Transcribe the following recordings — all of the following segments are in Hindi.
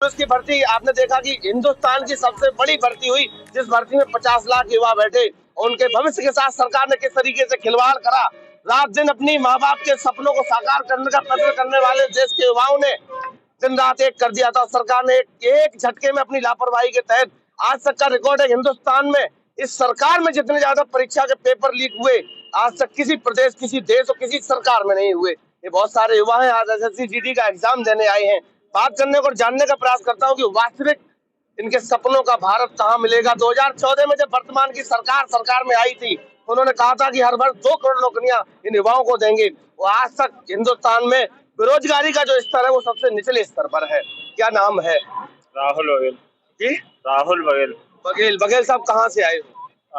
पुलिस की भर्ती आपने देखा कि हिंदुस्तान की सबसे बड़ी भर्ती हुई, जिस भर्ती में 50 लाख युवा बैठे, उनके भविष्य के साथ सरकार ने किस तरीके से खिलवाड़ करा। रात दिन अपनी माँ बाप के सपनों को साकार करने का प्रयत्न करने वाले देश के युवाओं ने दिन रात एक कर दिया था। सरकार ने एक झटके में अपनी लापरवाही के तहत आज तक का रिकॉर्ड है हिंदुस्तान में, इस सरकार में जितने ज्यादा परीक्षा के पेपर लीक हुए आज तक किसी प्रदेश, किसी देश और किसी सरकार में नहीं हुए। ये बहुत सारे युवा हैं आज एसएससी जीडी का एग्जाम देने आए हैं। बात करने को और जानने का प्रयास करता हूँ कि वास्तविक इनके सपनों का भारत कहाँ मिलेगा। 2014 में जब वर्तमान की सरकार में आई थी, उन्होंने कहा था कि हर वर्ष 2 करोड़ नौकरियां इन युवाओं को देंगे। वो आज तक हिंदुस्तान में बेरोजगारी का जो स्तर है वो सबसे निचले स्तर पर है। क्या नाम है? राहुल बघेल जी, राहुल बघेल। बघेल साहब कहाँ से आए हो?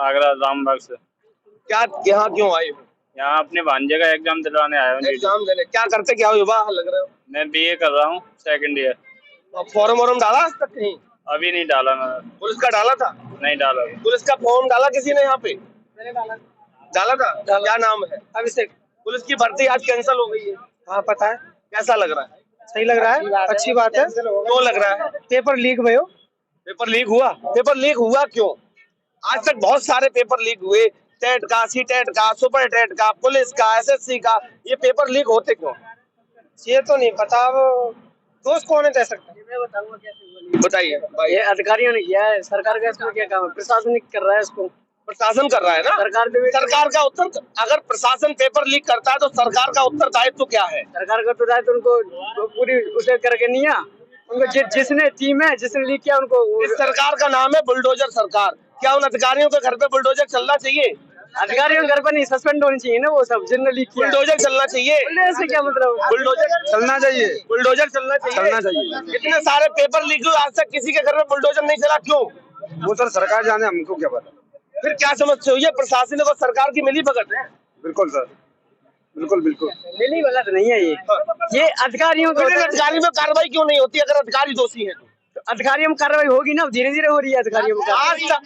आगरा रामबाग से। क्या यहाँ क्यों आए हो? यहाँ अपने भांजे का एग्जाम दिलवाने आया हूँ। एग्जाम देने? क्या करते क्या हो युवा लग रहे हो? मैं बीए कर रहा हूँ, सेकंड ईयर। फॉर्म डाला आज तक कहीं? अभी नहीं डाला मैं। पुलिस का डाला था? नहीं डाला। पुलिस का फॉर्म डाला किसी ने यहाँ पे? डाला था। क्या नाम है? अभिषेक। पुलिस की भर्ती आज कैंसिल हो गई है। हाँ पता है। कैसा लग रहा है? सही लग रहा है, अच्छी बात है। क्यों लग रहा है? पेपर लीक भयो। पेपर लीक हुआ? पेपर लीक हुआ क्यों? आज तक बहुत सारे पेपर लीक हुए, टेट का, सीटेट का, सुपर टेट का, पुलिस का, एसएससी का, ये पेपर लीक होते क्यों? ये तो नहीं पता, अब दोस्त कौन है दे सकता है। मैं बताऊंगा कैसे। बताइए। ये अधिकारियों ने किया है, सरकार का इसमें क्या काम है? प्रशासनिक कर रहा है इसको। प्रशासन कर रहा है ना। सरकार का उत्तर, अगर प्रशासन पेपर लीक करता है तो सरकार का उत्तरदायित्व क्या है? सरकार का उत्तरदायित्व उनको पूरी उसे करके नहीं है उनको, जिसने टीम है जिसने लीक किया उनको। इस सरकार का नाम है बुलडोजर सरकार। क्या उन अधिकारियों के घर पे बुलडोजर चलना चाहिए? अधिकारियों के घर पर नहीं, सस्पेंड होनी चाहिए ना वो सब जिनने लीक किया। बुलडोजर चलना चाहिए? ऐसे क्या मतलब? बुलडोजर चलना चाहिए, बुलडोजर चलना चाहिए। इतने सारे पेपर लीक हुए, आज तक किसी के घर में बुलडोजर नहीं चला, क्यों? वो सर सरकार जाने, हमको क्या पता। फिर क्या समझते हो, ये प्रशासन और सरकार की मिली भगत है? बिल्कुल सर, बिल्कुल बिल्कुल। मिली गलत नहीं है ये अधिकारियों को। अधिकारी में कार्रवाई क्यों नहीं होती अगर अधिकारी दोषी है? अधिकारियों में कार्रवाई होगी ना, धीरे धीरे हो रही है अधिकारियों में। आज तक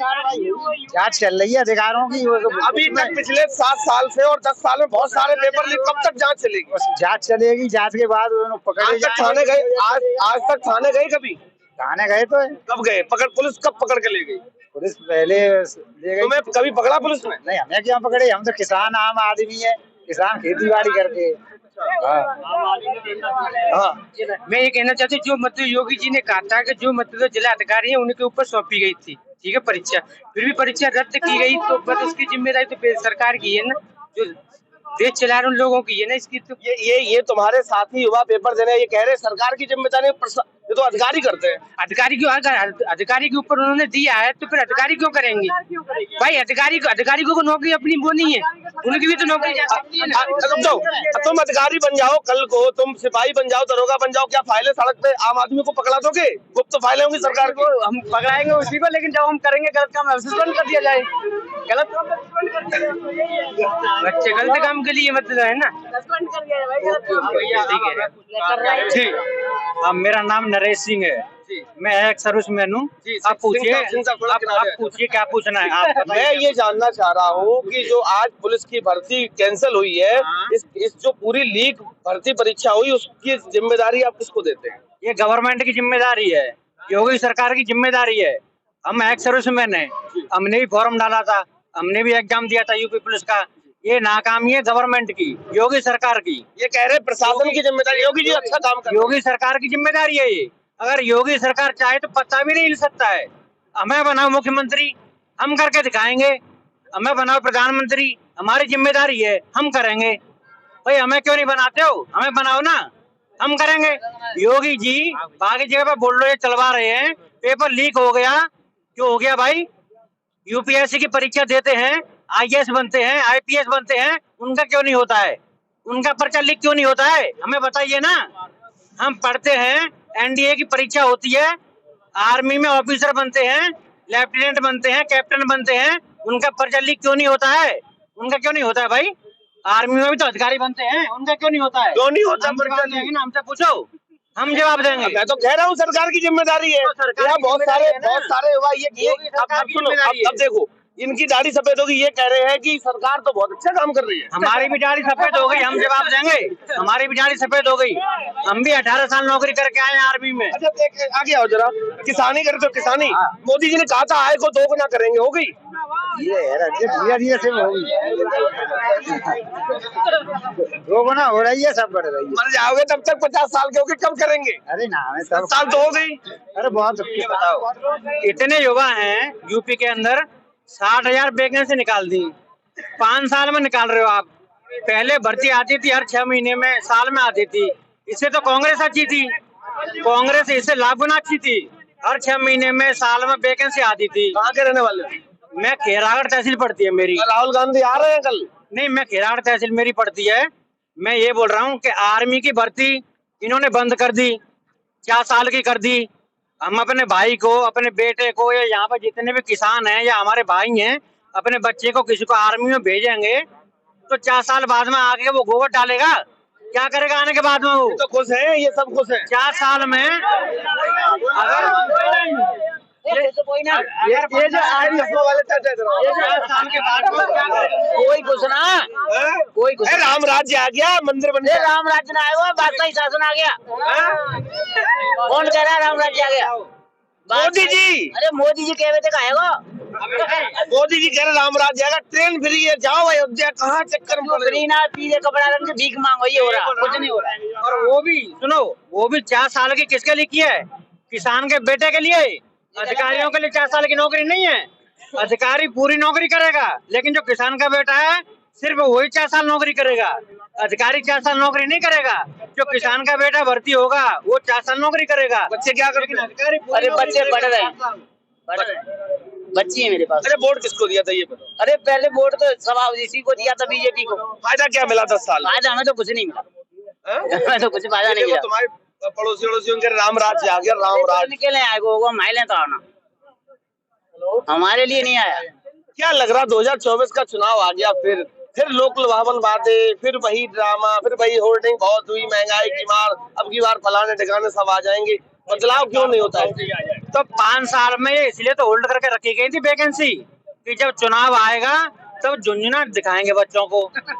जांच चल रही है अधिकारियों की। अभी तक पिछले 7 साल से और 10 साल में बहुत सारे पेपर लीक, कब तक जांच चलेगी? जांच चलेगी, जांच के बाद पकड़े। आज तक थाने गए? आज तक थाने गए कभी? थाने गए तो कब गए? पुलिस कब पकड़ के ले गई? पुलिस पहले ले गई। तुम्हें कभी पकड़ा पुलिस ने? नहीं, हमें क्या पकड़े, हम तो किसान आम आदमी है, किसान खेती बाड़ी करके। हाँ, मैं ये कहना चाहती हूँ, जो मतलब योगी जी ने कहा था कि जो मतलब जिला अधिकारी है उनके ऊपर सौंपी गई थी, ठीक है, परीक्षा, फिर भी परीक्षा रद्द की गई, तो बस उसकी जिम्मेदारी तो सरकार की है ना, जो देश चला रहे उन लोगों की है ना इसकी। तो ये तुम्हारे साथी युवा पेपर देने ये कह रहे सरकार की जिम्मेदारी, ये तो अधिकारी करते हैं। अधिकारी के ऊपर उन्होंने दिया है तो फिर अधिकारी क्यों करेंगे भाई? अधिकारी को नौकरी अपनी वो नहीं है, उनकी भी तो नौकरी जा सकती है ना। तुम अधिकारी बन जाओ, कल को तुम सिपाही बन जाओ, दरोगा बन जाओ, क्या फाइलें सड़क पे आम आदमी को पकड़ा दोगे? गुप्त फाइलें होंगी सरकार को, हम पकड़ाएंगे उसी को, लेकिन जब हम करेंगे गलत काम सस्पेंड कर दिया जाए। गलत काम बच्चे गलत काम के लिए मतलब है ना, सस्पेंड कर दिया जाए। ठीक है। मेरा नाम नरेश सिंह है, मैं एक सर्विसमैन हूँ। आप पूछिए क्या पूछना है आप। मैं ये जानना चाह रहा हूँ कि जो आज पुलिस की भर्ती कैंसिल हुई है, इस जो पूरी लीक भर्ती परीक्षा हुई, उसकी जिम्मेदारी आप किसको देते हैं? ये गवर्नमेंट की जिम्मेदारी है, योगी सरकार की जिम्मेदारी है। हम एक सर्विसमैन है, हमने भी फॉर्म डाला था, हमने भी एग्जाम दिया था यूपी पुलिस का। ये नाकामी है गवर्नमेंट की, योगी सरकार की। ये कह रहे प्रशासन की जिम्मेदारी, योगी जी अच्छा काम कर रहे हैं। योगी सरकार की जिम्मेदारी है ये। अगर योगी सरकार चाहे तो पता भी नहीं हिल सकता है। हमें बनाओ मुख्यमंत्री, हम करके दिखाएंगे। हमें बनाओ प्रधानमंत्री, हमारी जिम्मेदारी है, हम करेंगे। भाई हमें क्यों नहीं बनाते हो? हमें बनाओ ना, हम करेंगे। योगी जी बाकी जगह पे बुलडोजर चलवा रहे हैं, पेपर लीक हो गया, क्यों हो गया भाई? यूपीएससी की परीक्षा देते हैं, आईएएस बनते हैं, आईपीएस बनते हैं, उनका क्यों नहीं होता है? उनका पर्चा लीक क्यों नहीं होता है? हमें बताइए ना। हम पढ़ते हैं, एनडीए की परीक्षा होती है, आर्मी में ऑफिसर बनते हैं, लेफ्टिनेंट बनते हैं, कैप्टन बनते हैं, उनका पर्चा लीक क्यों नहीं होता है? उनका क्यों नहीं होता है भाई? आर्मी में भी तो अधिकारी बनते हैं, उनका क्यों नहीं होता है? क्यों नहीं होता? हमसे पूछो, हम जवाब देंगे। मैं तो कह रहा हूँ सरकार की जिम्मेदारी है। बहुत सारे युवा ये अब देखो, अब देखो इनकी दाढ़ी सफेद होगी, ये कह रहे हैं कि सरकार तो बहुत अच्छा काम कर रही है। हमारी भी दाढ़ी सफेद हो गई, हम जवाब देंगे। हमारी भी दाढ़ी सफेद हो गई, हम भी 18 साल नौकरी करके आए हैं आर्मी में। अच्छा आगे आओ जरा, किसानी करते हो किसानी, मोदी जी ने कहा था आय को दोगुना करेंगे, हो गई? धीरे से होगी, दोगुना हो रही है, सब बढ़ रही है। मर जाओगे तब तक 50 साल के होगे, कब करेंगे? अरे ना, हमें 10 साल तो हो गई। अरे बहुत बताओ, इतने युवा हैं यूपी के अंदर, 60,000 वैकेंसी निकाल दी, 5 साल में निकाल रहे हो आप। पहले भर्ती आती थी हर 6 महीने में, साल में आती थी। इससे तो कांग्रेस अच्छी थी, कांग्रेस इससे लाख गुना अच्छी थी। हर 6 महीने में, साल में वैकेंसी आती थी। कहाँ के रहने वाले हो? मैं खेरागढ़ तहसील पड़ती है मेरी। राहुल गांधी आ रहे हैं कल? नहीं, मैं खेरागढ़ तहसील मेरी पड़ती है। मैं ये बोल रहा हूँ कि आर्मी की भर्ती इन्होंने बंद कर दी, 4 साल की कर दी। हम अपने भाई को, अपने बेटे को, या यहाँ पर जितने भी किसान हैं या हमारे भाई हैं, अपने बच्चे को किसी को आर्मी में भेजेंगे तो 4 साल बाद में आके वो गोबर डालेगा, क्या करेगा आने के बाद में? वो तो खुश है, ये सब खुश है। 4 साल में अगर ये जो आर्मी वाले 4 साल के बाद में क्या करेगा? कोई कुछ ना, कोई कुछ राम राज्य आ गया, मंदिर बन गया। राम राज्य ना आएगा, बादशाही शासन आ गया। कौन कह रहा है राम राज्य आ गया? मोदी जी। अरे मोदी जी कहे थे आएगा। मोदी जी कह रहे राम राज्य आएगा, ट्रेन फ्री है, जाओ अयोध्या, कहाँ चक्कर में पड़ रहे हो? फ्री ना, पीले कपड़ा रंग के भीख मांगो, ये हो रहा, कुछ नहीं हो रहा। और वो भी सुनो, वो भी 4 साल की किसके लिए की है? किसान के बेटे के लिए। अधिकारियों के लिए 4 साल की नौकरी नहीं है, अधिकारी पूरी नौकरी करेगा, लेकिन जो किसान का बेटा है सिर्फ वही 4 साल नौकरी करेगा। अधिकारी 4 साल नौकरी नहीं करेगा, जो किसान का बेटा भर्ती होगा वो 4 साल नौकरी करेगा। बच्चे क्या करते हैं? अधिकारी अरे बच्चे पढ़ रहे हैं, बच्ची है मेरे पास। अरे वोट किसको दिया था ये बताओ? अरे पहले वोट तो सभापति को दिया था, बीजेपी को। फायदा क्या मिला 10 साल? फायदा हमें तो कुछ नहीं मिला, हमें तो कुछ फायदा नहीं देखो मिला। तुम्हारे पड़ोसियों के राम राज्य आ गया, राम राज्य के लिए आएगा, वो हमारे तो आना, हमारे लिए नहीं आया। क्या लग रहा? 2024 का चुनाव आ गया, फिर लोक लुभावन बातें, फिर वही ड्रामा, फिर वही होर्डिंग, बहुत हुई महंगाई की मार, अब की बार फलाने ठिकाने सब आ जाएंगे। बदलाव क्यों नहीं होता है? तो 5 साल में ये इसलिए तो होल्ड करके रखी गई थी वैकेंसी कि जब चुनाव आएगा तब झुंझुना दिखाएंगे बच्चों को,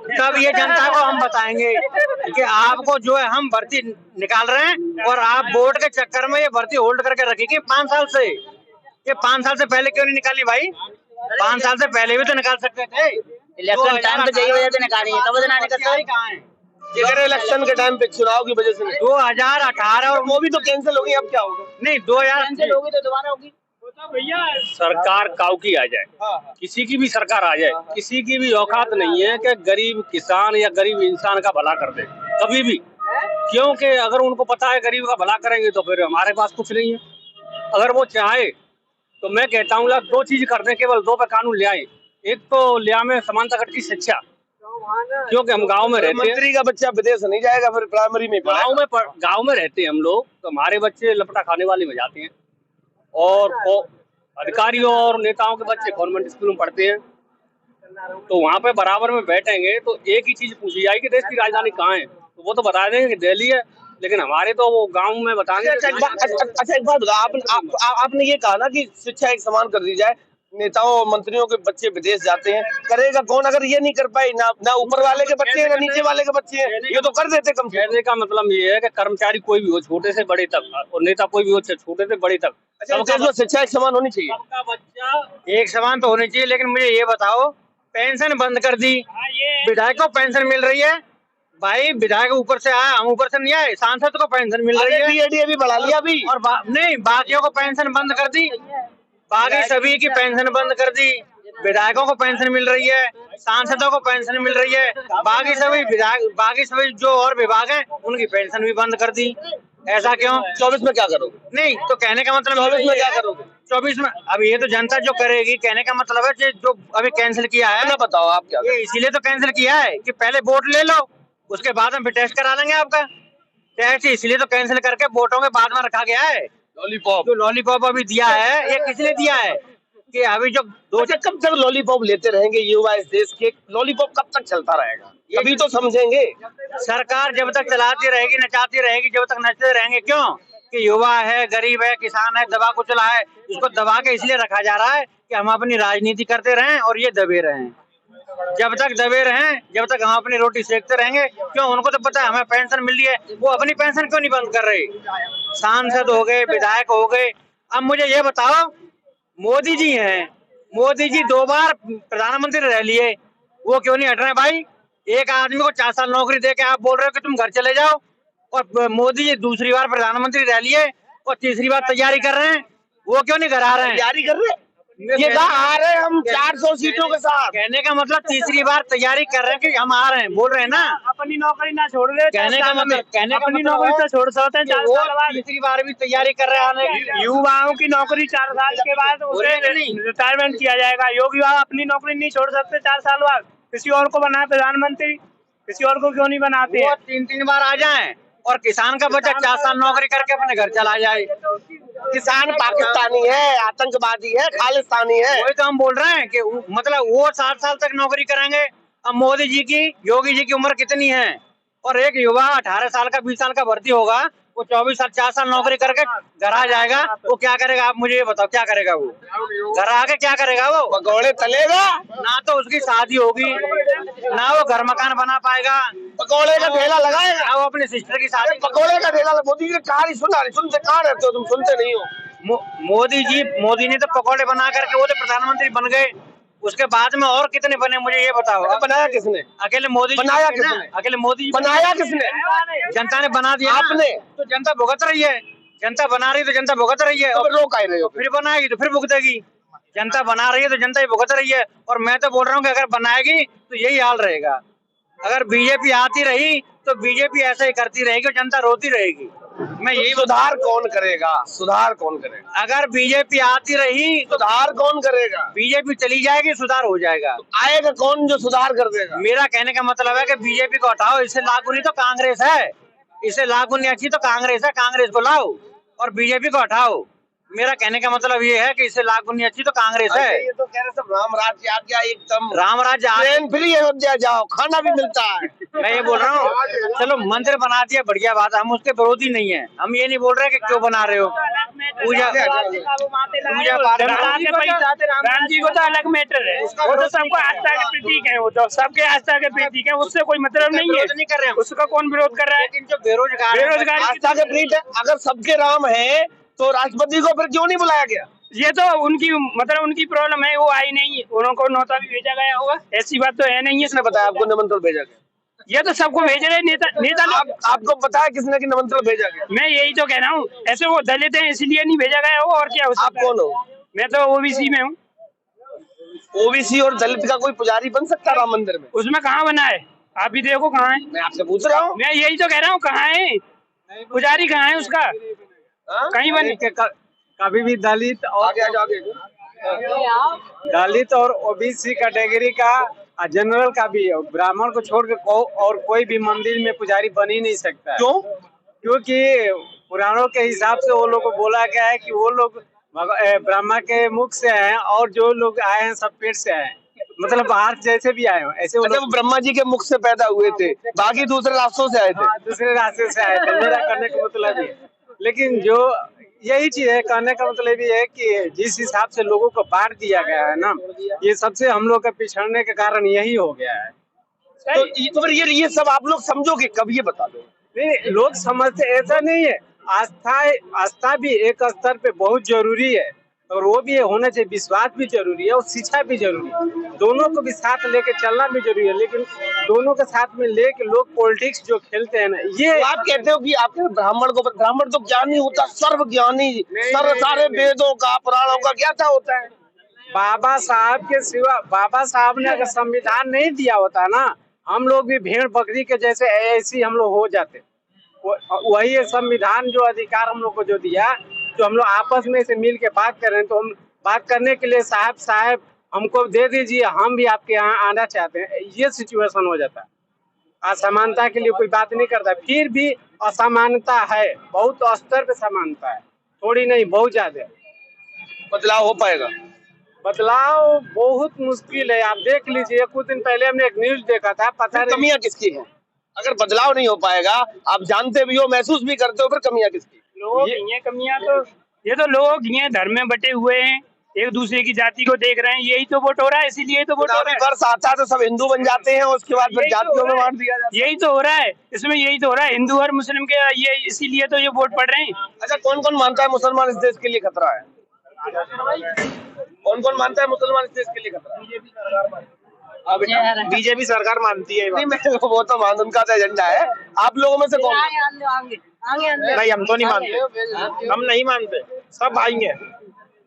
तब ये जनता को हम बताएंगे कि आपको जो है हम भर्ती निकाल रहे हैं और आप वोट के चक्कर में ये भर्ती होल्ड करके रखेगी 5 साल से। ये 5 साल से पहले क्यों नहीं निकाली भाई? 5 साल से पहले भी तो निकाल सकते थे। इलेक्शन टाइम पे यही वजह से निकाली है, तब ना निकल कहाँ है? इलेक्शन के टाइम पे चुनाव की वजह से नहीं। 2018 और वो भी तो कैंसिल हो गई, अब क्या होगा? नहीं 2000 होगी तो दोबारा होगी। सरकार काउ की आ जाए, किसी की भी सरकार आ जाए, किसी की भी औकात नहीं है कि गरीब किसान या गरीब इंसान का भला कर दे कभी भी, क्योंकि अगर उनको पता है गरीब का भला करेंगे तो फिर हमारे पास कुछ नहीं है। अगर वो चाहे तो मैं कहता हूँ 2 चीज कर दें, केवल 2 पे कानून ले आए। एक तो ले आए समानता कट की शिक्षा, क्योंकि हम गांव में रहते हैं। मंत्री का बच्चा विदेश नहीं जाएगा, फिर प्राइमरी में गांव में रहते हैं हम लोग, तो हमारे बच्चे लपटा खाने वाले में जाते हैं और अधिकारियों और नेताओं के बच्चे गवर्नमेंट स्कूल में पढ़ते हैं। तो वहाँ पे बराबर में बैठेंगे तो एक ही चीज पूछी जाएगी, देश की राजधानी कहाँ है, तो वो तो बता देंगे कि दिल्ली है, लेकिन हमारे तो वो गांव में बताएंगे। अच्छा एक बात बताओ, आपने ये कहा ना कि शिक्षा एक समान कर दी जाए, नेताओं और मंत्रियों के बच्चे विदेश जाते हैं, करेगा कौन? अगर ये नहीं कर पाए, ना ऊपर वाले के बच्चे हैं ना नीचे वाले के बच्चे हैं, ये तो कर देते कम से कम। कहने का मतलब ये है कि कर्मचारी कोई भी हो, छोटे से बड़े तक, और नेता कोई भी हो, छोटे से बड़े तक, सबका शिक्षा एक समान होनी चाहिए। सबका बच्चा एक समान तो होनी चाहिए। लेकिन मुझे ये बताओ, पेंशन बंद कर दी, विधायक को पेंशन मिल रही है भाई, विधायक ऊपर से आया, हम ऊपर से नहीं आए, सांसद को पेंशन मिल रही है, बीएडी भी बढ़ा लिया अभी, और नहीं बाकियों को पेंशन बंद कर दी, बाकी सभी की पेंशन बंद कर दी। विधायकों को पेंशन मिल रही है, सांसदों को पेंशन मिल रही है, बाकी सभी जो और विभाग हैं उनकी पेंशन भी बंद कर दी। ऐसा क्यों? 24 में क्या करोगे? नहीं तो कहने का मतलब 24 में क्या करोगे? 24 में अब ये तो जनता जो करेगी, कहने का मतलब है जो अभी कैंसिल किया है ना, बताओ आप क्या? ये इसीलिए तो कैंसिल किया है कि पहले वोट ले लो, उसके बाद हम फिर टेस्ट करा लेंगे आपका। टेस्ट इसलिए तो कैंसिल करके वोटों के बाद में रखा गया है। लॉलीपॉप, जो लॉलीपॉप अभी दिया है, ये किसने दिया है कि अभी जो कब तक लॉलीपॉप लेते रहेंगे युवा इस देश के? लॉलीपॉप कब तक चलता रहेगा? कभी तो समझेंगे। सरकार जब तक चलाती रहेगी, नचाती रहेगी, जब तक नचते रहेंगे। क्यों कि युवा है, गरीब है, किसान है, दबा कुचला है, इसको दबा के इसलिए रखा जा रहा है कि हम अपनी राजनीति करते रहें और ये दबे रहें। जब तक दबे रहें, जब तक हम अपनी रोटी सेकते रहेंगे, क्यों उनको तो पता है हमें पेंशन मिल रही है, वो अपनी पेंशन क्यों नहीं बंद कर रहे? सांसद हो गए, विधायक हो गए। अब मुझे ये बताओ, मोदी जी हैं, मोदी जी 2 बार प्रधानमंत्री रह लिए, वो क्यों नहीं हट रहे भाई? एक आदमी को 4 साल नौकरी दे के आप बोल रहे हो कि तुम घर चले जाओ, और मोदी जी दूसरी बार प्रधानमंत्री रह लिए और तीसरी बार तैयारी कर रहे हैं, वो क्यों नहीं घर आ रहे हैं? तैयारी कर रहे हैं, ये कहा आ रहे हैं हम 400 सीटों के साथ। कहने का मतलब तीसरी बार तैयारी कर रहे हैं कि हम आ रहे हैं, बोल रहे हैं ना। अपनी नौकरी ना छोड़ रहे, कहने का मतलब अपनी नौकरी तो छोड़ सकते हैं 4 साल बाद। तीसरी बार भी तैयारी कर रहे हैं आने की। युवाओं की नौकरी 4 साल के बाद उसे रिटायरमेंट किया जाएगा। योगी बाबा अपनी नौकरी नहीं छोड़ सकते 4 साल बाद, किसी और को बनाए प्रधानमंत्री, किसी और को क्यों नहीं बनाते? वो 3-3 बार आ जाएं और किसान का बच्चा 4 साल नौकरी करके अपने घर चला जाए। किसान पाकिस्तानी है, आतंकवादी है, खालिस्तानी है। वही तो हम बोल रहे हैं कि मतलब वो 60 साल तक नौकरी करेंगे। अब मोदी जी की, योगी जी की उम्र कितनी है? और एक युवा 18 साल का, 20 साल का भर्ती होगा, वो 24 साल 4 साल नौकरी करके घर आ जाएगा, वो क्या करेगा? आप मुझे ये बताओ, क्या करेगा वो? घर आके क्या करेगा वो? पकौड़े तलेगा, ना तो उसकी शादी होगी, ना वो घर मकान बना पाएगा, पकौड़े का ठेला लगाएगा, ना वो अपनी सिस्टर की शादी। पकौड़े का ठेला। मोदी जी कहानी सुनते कहाँ रहते हो तुम? सुनते नहीं हो। मोदी ने तो पकौड़े बना करके वो तो प्रधानमंत्री बन गए, उसके बाद में और कितने बने मुझे ये बताओ। बनाया किसने? अकेले मोदी बनाया किसने? अकेले मोदी बनाया किसने? जनता ने बना दिया। आपने। तो जनता भुगत रही है, जनता बना रही है तो जनता भुगत रही है, तो रोक आए रहे हो। फिर बनाएगी तो फिर भुगतेगी। जनता बना रही है तो जनता ही भुगत रही है। और मैं तो बोल रहा हूँ कि अगर बनाएगी तो यही हाल रहेगा। अगर बीजेपी आती रही तो बीजेपी ऐसा ही करती रहेगी और जनता रोती रहेगी। मैं यही सुधार कौन करेगा? सुधार कौन करेगा? अगर बीजेपी आती रही तो सुधार कौन करेगा? बीजेपी चली जाएगी, सुधार हो जाएगा। आएगा कौन जो सुधार कर देगा? मेरा कहने का मतलब है कि बीजेपी को हटाओ, इससे लागू नहीं तो कांग्रेस है, इससे लागू नहीं अच्छी तो कांग्रेस है, कांग्रेस को लाओ और बीजेपी को हटाओ। मेरा कहने का मतलब ये है कि इससे लागू नहीं अच्छी तो कांग्रेस है। ये तो कह रहे सब राम राज्य आ गया, एकदम राम राज्य ट्रेन फ्री अयोध्या जाओ, खाना भी मिलता है। मैं ये बोल रहा हूँ, चलो मंदिर बना दिया, बढ़िया बात है, हम उसके विरोधी नहीं है। हम ये नहीं बोल रहे कि क्यों बना रहे हो पूजा राम जी को तो अलग मैटर है, वो तो सबको आस्था के प्रतीक है, वो तो सबके आस्था के प्रतीक है, उससे कोई मतलब नहीं है। नहीं कर रहे हैं, उसका कौन विरोध कर रहा है? लेकिन जो बेरोजगार आस्था के प्रतीक है। अगर सबके राम है तो राष्ट्रपति को फिर क्यों नहीं बुलाया गया? ये तो उनकी मतलब उनकी प्रॉब्लम है, वो आई नहीं है, उनको नौता भी भेजा गया होगा, ऐसी बात तो है नहीं है। किसने बताया आपको निमंत्रण भेजा गया? ये तो सबको भेज रहे नेता लोग। आपको पता है किसने की निमंत्रण भेजा गया? मैं यही तो कह रहा हूँ, ऐसे वो दलित हैं इसलिए नहीं भेजा गया होगा, और क्या हो सकता आप कौन हो? है? मैं तो ओबीसी में हूँ। ओबीसी और दलित का कोई पुजारी बन सकता है राम मंदिर में? उसमें कहाँ बना है? आप भी देखो कहाँ है। मैं आपसे पूछ रहा हूँ। मैं यही तो कह रहा हूँ, कहाँ है पुजारी, कहाँ है उसका? कहीं बने। कभी भी दलित और दलित और ओबीसी कैटेगरी का, जनरल का भी, ब्राह्मण को छोड़ के और कोई भी मंदिर में पुजारी बन ही नहीं सकता। क्यों? क्योंकि पुराणों के हिसाब से वो लोग को बोला गया है कि वो लोग ब्रह्मा के मुख से हैं और जो लोग आए हैं सब पेट से आए हैं, मतलब बाहर जैसे भी आए हो ऐसे वो लोग ब्रह्मा जी के मुख से पैदा हुए थे, बाकी दूसरे रास्तों से आए थे। दूसरे रास्ते से आए थे। मेरा करने का मतलब ये, लेकिन जो यही चीज है, कहने का मतलब ये है कि जिस हिसाब से लोगों को बांट दिया गया है ना, ये सबसे हम लोग का पिछड़ने के कारण यही हो गया है। तो फिर ये सब आप लोग समझोगे कब? ये बता दो। नहीं, लोग समझते ऐसा नहीं है। आस्था भी एक स्तर पे बहुत जरूरी है और वो भी होना चाहिए, विश्वास भी जरूरी है और शिक्षा भी जरूरी है। दोनों को भी साथ लेके चलना भी जरूरी है, लेकिन दोनों के साथ में लेके लोग पॉलिटिक्स जो खेलते हैं ना, ये तो आप कहते हो कि आपके ब्राह्मण तो ज्ञानी होता, सर्व ज्ञानी, सारे वेदों का, पुराणों का क्या होता है? बाबा साहब के सिवा, बाबा साहब ने अगर संविधान नहीं दिया होता ना, हम लोग भी भेड़ बकरी के जैसे ऐसी हम लोग हो जाते। वही संविधान जो अधिकार हम लोग को जो दिया, जो हम लोग आपस में से मिल के बात कर रहे हैं, तो हम बात करने के लिए साहब हमको दे दीजिए, हम भी आपके यहाँ आना चाहते हैं, ये सिचुएशन हो जाता है। असमानता के लिए कोई बात नहीं करता, फिर भी असमानता है, बहुत स्तर पे समानता है, थोड़ी नहीं बहुत ज्यादा। बदलाव हो पाएगा? बदलाव बहुत मुश्किल है। आप देख लीजिए, कुछ दिन पहले हमने एक न्यूज देखा था, पता नहीं कमियां किसकी है? अगर बदलाव नहीं हो पाएगा, आप जानते भी हो, महसूस भी करते हो, फिर कमियां किसकी? लोगों की ये कमियां तो ये तो लोगों की हैं, धर्म में बटे हुए हैं, एक दूसरे की जाति को देख रहे हैं, यही तो वोट हो रहा है, इसीलिए तो वोट हो रहा है। वर्ष आता है तो सब हिंदू बन जाते हैं और उसके बाद फिर यही तो जातियों हो में रहा है। बांट दिया जाता है। यही तो हो रहा है, इसमें यही तो हो रहा है, हिंदू और मुस्लिम के ये इसीलिए तो ये वोट पड़ रहे हैं। अच्छा, कौन कौन मानता है मुसलमान इस देश के लिए खतरा है? कौन कौन मानता है मुसलमान इस देश के लिए खतरा है? बीजेपी सरकार मानती है। नहीं, मैं वो तो मान, उनका तो एजेंडा है। आप लोगों में से कौन? नहीं, हम तो नहीं मानते, हम नहीं मानते। सब भाई हैं,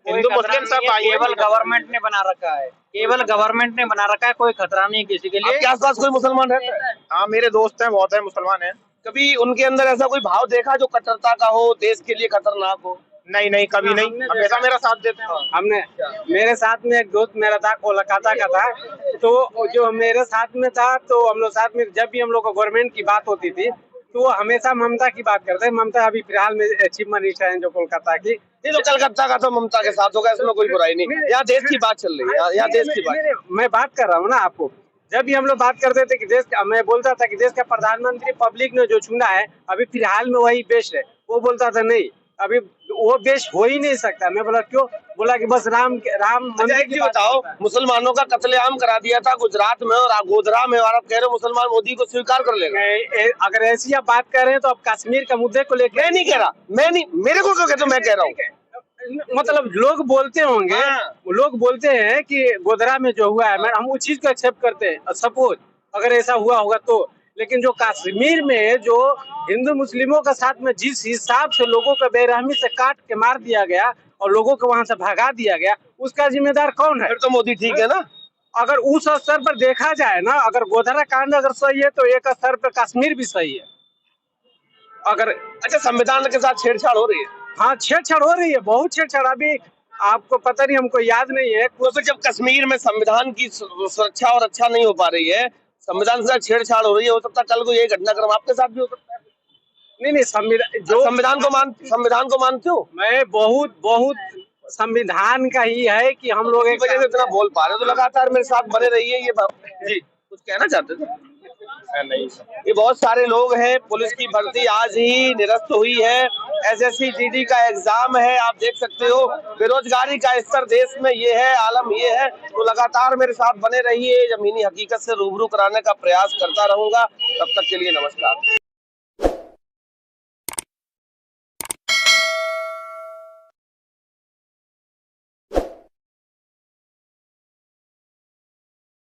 हिंदू मुस्लिम सब भाई हैं। केवल गवर्नमेंट ने बना रखा है, केवल गवर्नमेंट ने बना रखा है, कोई खतरा नहीं है किसी के लिए। आपके आसपास कोई मुसलमान रहता है? हाँ, मेरे दोस्त हैं, बहुत है मुसलमान हैं। कभी उनके अंदर ऐसा कोई भाव देखा जो कट्टरता का हो, देश के लिए खतरनाक हो? नहीं नहीं, कभी नहीं, हमेशा मेरा साथ देते हैं। हमने मेरे साथ में एक दोस्त मेरा था, कोलकाता का था, तो जो मेरे साथ में था तो हम लोग साथ में जब भी हम लोग को गवर्नमेंट की बात होती थी तो वो हमेशा ममता की बात करते हैं। ममता अभी फिलहाल में चीफ मिनिस्टर हैं जो कोलकाता की। ये तो कलकत्ता का तो ममता के साथ होगा, इसमें कोई बुराई नहीं। यहाँ देश की बात चल रही है, यहाँ देश की बात। मैं बात कर रहा हूँ ना आपको, जब भी हम लोग बात करते थे कि देश का, मैं बोलता था कि देश का प्रधानमंत्री पब्लिक ने जो चुना है अभी फिलहाल में वही बेस्ट है। वो बोलता था नहीं, अभी वो बेस्ट हो ही नहीं सकता। मैं बोला क्यों? बोला कि बस राम मंदिर की बताओ, मुसलमानों का कत्लेआम करा दिया था गुजरात में और गोधरा में, और आप कह रहे हो मुसलमान मोदी को स्वीकार कर लेगा? अगर ऐसी आप बात कर रहे हैं तो आप कश्मीर का मुद्दे को लेकर। मैं नहीं कह रहा, मैं नहीं, मेरे को क्यों कहते हो? मैं कह रहा हूँ मतलब लोग बोलते होंगे, लोग बोलते हैं कि गोधरा में जो हुआ है, हम उस चीज को एक्सेप्ट करते हैं, सपोज अगर ऐसा हुआ होगा तो। लेकिन जो कश्मीर में जो हिंदू मुस्लिमों के साथ में जिस हिसाब से लोगों को बेरहमी से काट के मार दिया गया और लोगों को वहां से भगा दिया गया, उसका जिम्मेदार कौन है? फिर तो मोदी ठीक है ना। अगर उस स्तर पर देखा जाए ना, अगर गोधरा कांड अगर सही है तो एक स्तर पर कश्मीर भी सही है। अगर अच्छा, संविधान के साथ छेड़छाड़ हो रही है? हाँ, छेड़छाड़ हो रही है, बहुत छेड़छाड़। अभी आपको पता नहीं, हमको याद नहीं है। तो फिर जब कश्मीर में संविधान की सुरक्षा और अच्छा नहीं हो पा रही है, संविधान के साथ छेड़छाड़ हो रही है, हो सकता है कल को ये घटनाक्रम आपके साथ भी हो सकता है। नहीं, संविधान को मानते हो? मैं बहुत संविधान का ही है कि हम लोग एक वजह से इतना बोल पा रहे हो, तो लगातार मेरे साथ बने रहिए। ये जी कुछ कहना चाहते थे? नहीं, ये बहुत सारे लोग हैं। पुलिस की भर्ती आज ही निरस्त हुई है, SSC GD का एग्जाम है, आप देख सकते हो। बेरोजगारी का स्तर देश में ये है, आलम ये है। तो लगातार मेरे साथ बने रहिए, जमीनी हकीकत से रूबरू कराने का प्रयास करता रहूंगा। तब तक के लिए नमस्कार।